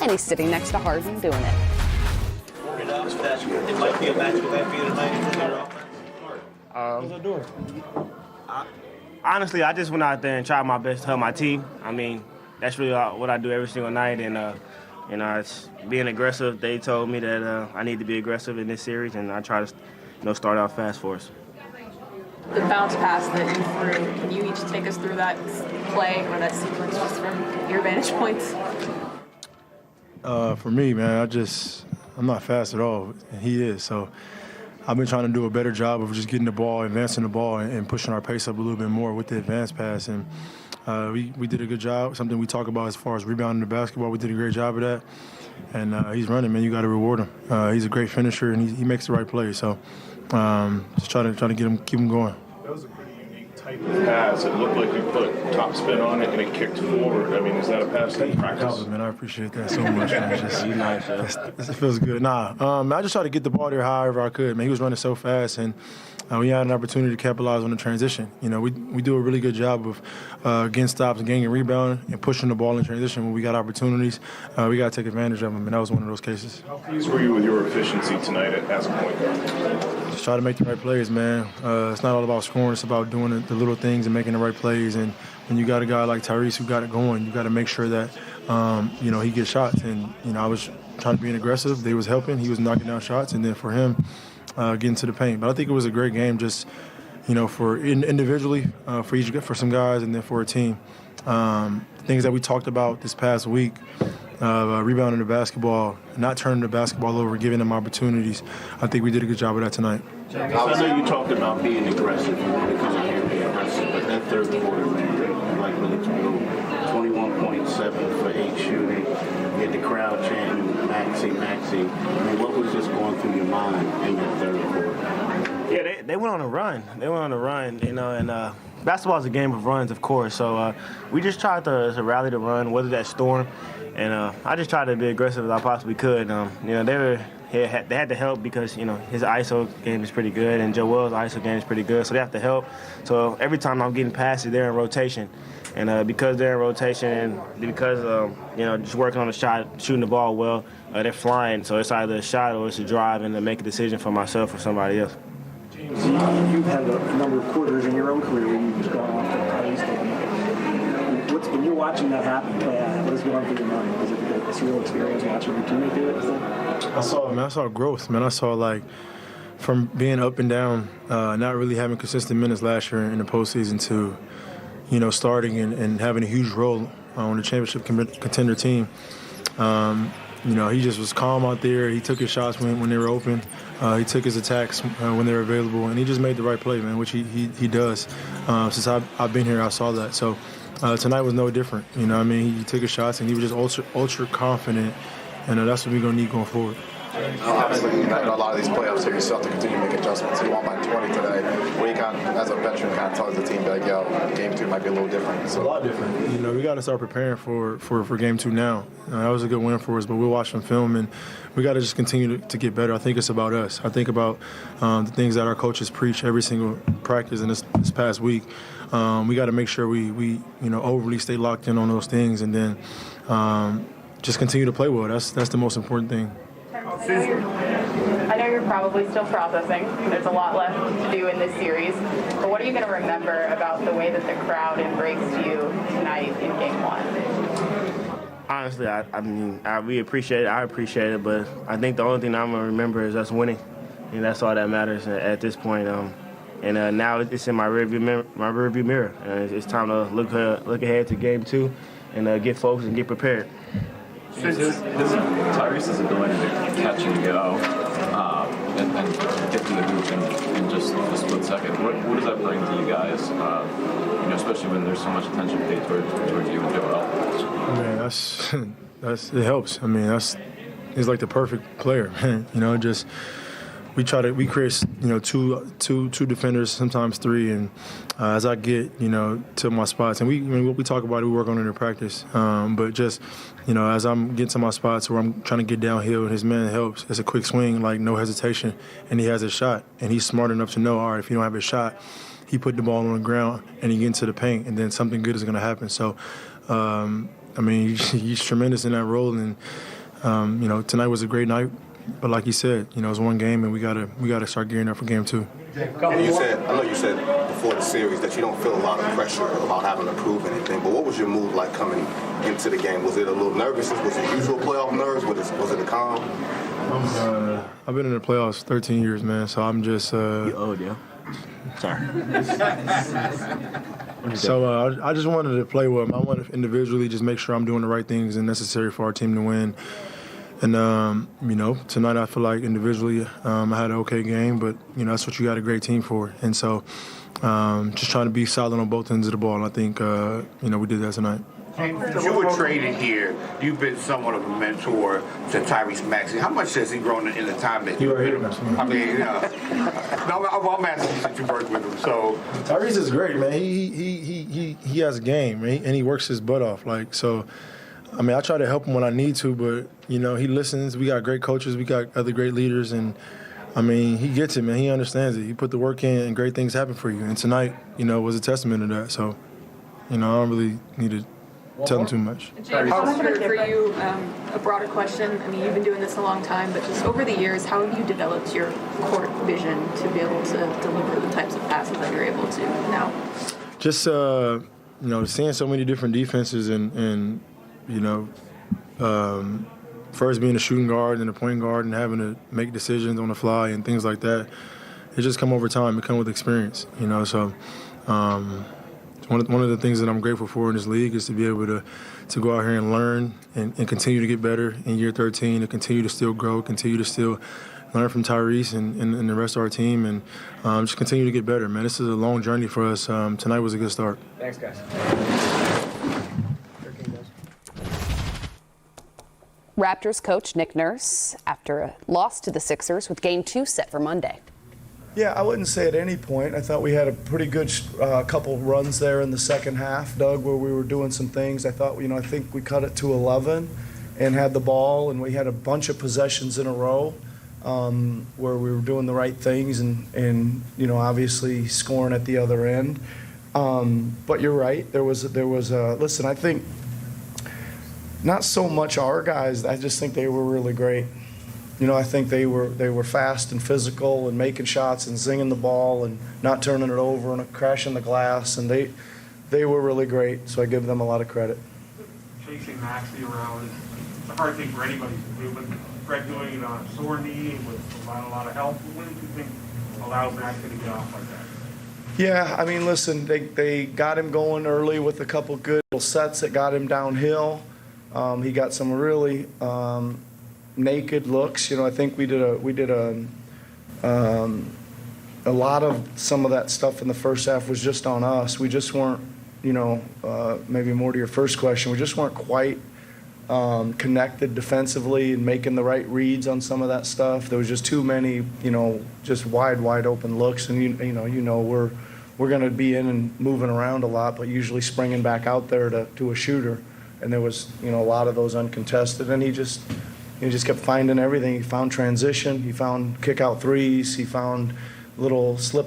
and he's sitting next to Harden doing it. It might be a match with that being tonight in your offense. Honestly, I just went out there and tried my best to help my team. I mean, that's really what I do every single night. And, it's being aggressive. They told me that I need to be aggressive in this series, and I try to, start out fast for us. The bounce pass that you threw, can you each take us through that play or that sequence just from your vantage points? For me, man, I'm not fast at all, and he is. So I've been trying to do a better job of just getting the ball, advancing the ball, and pushing our pace up a little bit more with the advance pass. And we did a good job. Something we talk about as far as rebounding the basketball, we did a great job of that. And he's running, man. You got to reward him. He's a great finisher, and he makes the right play. So just try to keep him going. That was a pretty unique type of pass. It looked like you put top spin on it and it kicked forward. I mean, is that a pass that you practice? Man, I appreciate that so much, man. It feels good. I just tried to get the ball there however I could, man. He was running so fast, and we had an opportunity to capitalize on the transition. We do a really good job of getting stops and getting a rebound and pushing the ball in transition when we got opportunities. We got to take advantage of them, and that was one of those cases. How pleased were you with your efficiency tonight as a point guard? Just try to make the right plays, man. It's not all about scoring. It's about doing the little things and making the right plays. And when you got a guy like Tyrese who got it going, you got to make sure that, he gets shots. And, I was trying to be aggressive. They was helping. He was knocking down shots. And then for him, getting to the paint. But I think it was a great game just, for individually, for some guys and then for a team. Things that we talked about this past week, rebounding the basketball, not turning the basketball over, giving them opportunities. I think we did a good job of that tonight. I know you talked about being aggressive. You wanted to come out here and be aggressive, but that third quarter, man, really threw 21.7 for 8 shooting. You had the crowd chanting Maxey. I mean, what was just going through your mind in that third quarter? Yeah, they went on a run. And basketball is a game of runs, of course. So we just tried to rally the run, weather that storm. And I just tried to be aggressive as I possibly could. They had to help because, his ISO game is pretty good and Joel's ISO game is pretty good, so they have to help. So every time I'm getting passes, they're in rotation. And because they're in rotation and because, just working on the shot, shooting the ball well, they're flying. So it's either a shot or it's a drive and to make a decision for myself or somebody else. You've had a number of quarters in your own career where you've just gone off the when you're watching that happen, what is going through your mind? Is it a surreal experience watching your teammate do it? I saw growth, man. I saw, from being up and down, not really having consistent minutes last year in the postseason to, starting and having a huge role on the championship contender team. He just was calm out there. He took his shots when they were open. He took his attacks when they were available, and he just made the right play, man, which he does. Since I've been here, I saw that. So tonight was no different. He took his shots, and he was just ultra confident, and that's what we're going to need going forward. Obviously, in a lot of these playoffs here, you still have to continue to make adjustments. You won by 20 today. What you as a veteran, tells the team that, game 2 might be a little different. So. A lot different. We got to start preparing for game 2 now. That was a good win for us, but we'll watch some film, and we got to just continue to get better. I think it's about us. I think about the things that our coaches preach every single practice in this past week. We got to make sure we overly stay locked in on those things, and then just continue to play well. That's the most important thing. I know you're probably still processing. There's a lot left to do in this series. But what are you going to remember about the way that the crowd embraced you tonight in Game 1? Honestly, we appreciate it. I appreciate it. But I think the only thing I'm going to remember is us winning. And that's all that matters at this point. And now it's in my rearview mirror. It's time to look ahead to Game 2 and get focused and get prepared. Tyrese's ability to catch and go and get to the hoop in just a split second, what does that bring to you guys, especially when there's so much attention paid towards you and Joel? Man, it helps. He's like the perfect player, man. We create, two defenders, sometimes 3, and as I get, to my spots, and what we talk about, we work on it in practice, but just, as I'm getting to my spots where I'm trying to get downhill and his man helps, it's a quick swing, no hesitation, and he has a shot, and he's smart enough to know, all right, if you don't have a shot, he put the ball on the ground and he gets into the paint, and then something good is going to happen. So, I mean, he's tremendous in that role. And, you know, tonight was a great night. But like you said, you know, it's one game, and we gotta start gearing up for game 2. I know you said before the series that you don't feel a lot of pressure about having to prove anything, but what was your mood like coming into the game? Was it a little nervousness? Was it usual playoff nerves? Was it a calm? I've been in the playoffs 13 years, man, so I'm just... You old, yeah. Sorry. So I just wanted to play well. I wanted to individually just make sure I'm doing the right things and necessary for our team to win. And, you know, tonight I feel like individually I had an okay game, but, you know, that's what you got a great team for. And so just trying to be solid on both ends of the ball. And I think, you know, we did that tonight. Since you were traded here, you've been somewhat of a mentor to Tyrese Maxey. How much has he grown in the time that you've been? I mean, no, I'm asking you since you worked with him. So Tyrese is great, man. He has game, man, and he works his butt off. Like, so, I mean, I try to help him when I need to, but, you know, he listens. We got great coaches. We got other great leaders. And, I mean, he gets it, man. He understands it. He put the work in, and great things happen for you. And tonight, you know, was a testament to that. So, you know, I don't really need to tell him too much. James, for you, a broader question. I mean, you've been doing this a long time, but just over the years, how have you developed your court vision to be able to deliver the types of passes that you're able to now? Just, you know, seeing so many different defenses and you know, first being a shooting guard and a point guard and having to make decisions on the fly and things like that, it just come over time. It come with experience, you know. So one of the things that I'm grateful for in this league is to be able to go out here and learn and continue to get better in year 13, to continue to still grow, continue to still learn from Tyrese and the rest of our team, and just continue to get better, man. This is a long journey for us. Tonight was a good start. Thanks, guys. Raptors coach Nick Nurse after a loss to the Sixers with Game 2 set for Monday. Yeah, I wouldn't say at any point. I thought we had a pretty good couple runs there in the second half, Doug, where we were doing some things. I thought, you know, I think we cut it to 11 and had the ball, and we had a bunch of possessions in a row where we were doing the right things and you know, obviously scoring at the other end. But you're right. There was listen, I think not so much our guys. I just think they were really great. You know, I think they were fast and physical and making shots and zinging the ball and not turning it over and crashing the glass, and they were really great. So I give them a lot of credit. Chasing Maxey around is a hard thing for anybody to do, but Fred doing it on a sore knee with a lot of help. What do you think allows Maxey to get off like that? Yeah, I mean, listen, they got him going early with a couple good sets that got him downhill. He got some really naked looks. You know, I think we did a lot of some of that stuff in the first half was just on us. We just weren't, you know, maybe more to your first question, we just weren't quite connected defensively and making the right reads on some of that stuff. There was just too many, you know, just wide open looks, and you know we're going to be in and moving around a lot, but usually springing back out there to a shooter. And there was, you know, a lot of those uncontested, and he just kept finding everything. He found transition, he found kick out threes, he found little slip